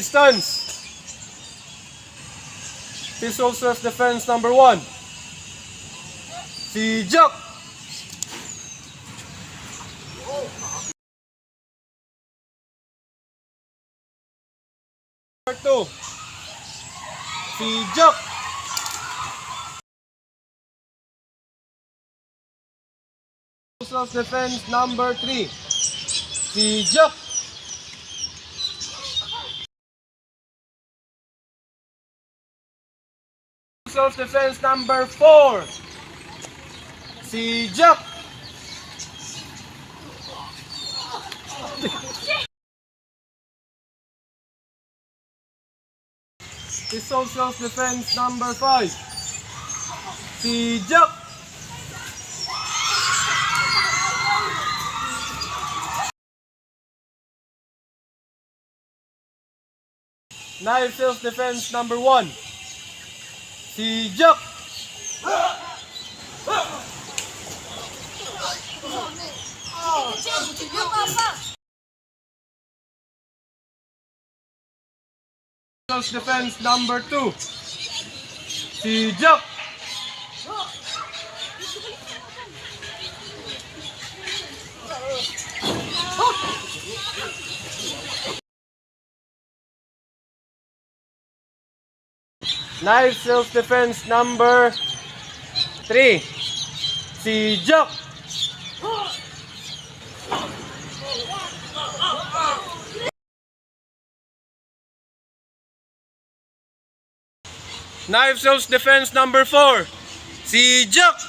Distance. Pistol self-defense number 1. Si Jack. Number 2. Si Jack. Self-defense number 3. Si Jack. Self-defense number 4. Si Jack. Pistol self-defense number 5. Si Jack. Knife self-defense number 1. Si Jack. Self-defense number 2. Si Jack. Knife self-defense number 3. Si Jack. Knife self-defense number 4. Si Jack.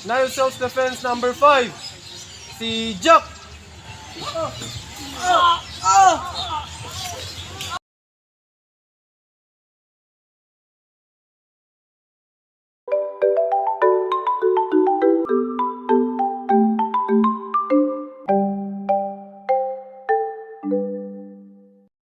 Knife self-defense number 5. Si Jack.